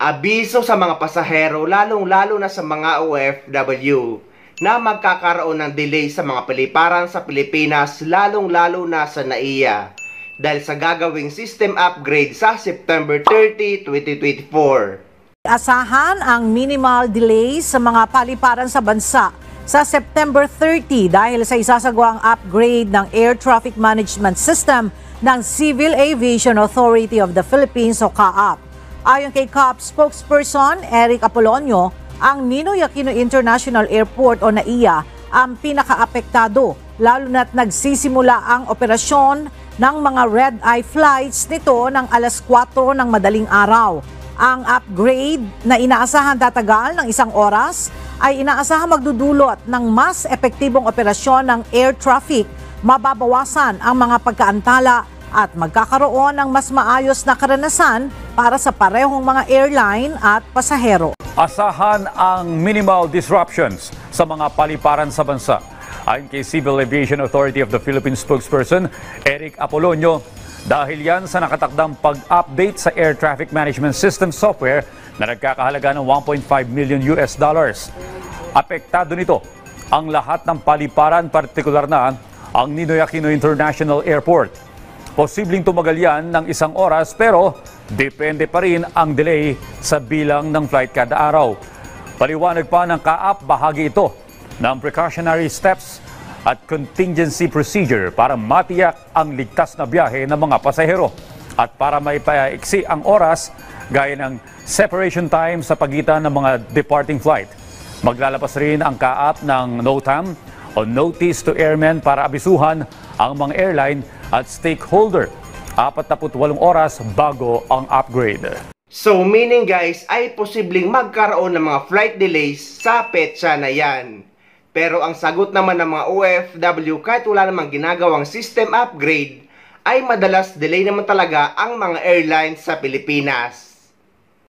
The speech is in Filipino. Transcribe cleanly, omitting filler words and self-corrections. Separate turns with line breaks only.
Abiso sa mga pasahero, lalong-lalo na sa mga OFW, na magkakaroon ng delay sa mga paliparan sa Pilipinas, lalong-lalo na sa NAIA, dahil sa gagawing system upgrade sa September 30, 2024.
Asahan ang minimal delay sa mga paliparan sa bansa sa September 30 dahil sa isasagawang upgrade ng Air Traffic Management System ng Civil Aviation Authority of the Philippines o CAAP. Ayon kay CAAP spokesperson Eric Apolonio, ang Ninoy Aquino International Airport o NAIA ang pinakaapektado lalo na't nagsisimula ang operasyon ng mga red-eye flights nito ng alas 4 ng madaling araw. Ang upgrade na inaasahan tatagal ng 1 oras ay inaasahan magdudulot ng mas epektibong operasyon ng air traffic, mababawasan ang mga pagkaantala at magkakaroon ng mas maayos na karanasan para sa parehong mga airline at pasahero.
Asahan ang minimal disruptions sa mga paliparan sa bansa. Ayon kay Civil Aviation Authority of the Philippines spokesperson Eric Apolonio, dahil yan sa nakatakdang pag-update sa Air Traffic Management System software na nagkakahalaga ng $1.5 million. Apektado nito ang lahat ng paliparan, partikular na ang Ninoy Aquino International Airport. Posibleng tumagal yan ng 1 oras pero depende pa rin ang delay sa bilang ng flight kada araw. Paliwanag pa ng CAAP, bahagi ito ng precautionary steps at contingency procedure para matiyak ang ligtas na biyahe ng mga pasahero at para may paiksi ang oras gaya ng separation time sa pagitan ng mga departing flight. Maglalabas rin ang CAAP ng NOTAM o Notice to Airmen para abisuhan ang mga airline at stakeholder 48 oras bago ang upgrade.
So meaning guys, ay posibleng magkaroon ng mga flight delays sa petsa na yan. Pero ang sagot naman ng mga OFW kahit wala namang ginagawang system upgrade, ay madalas delay naman talaga ang mga airlines sa Pilipinas.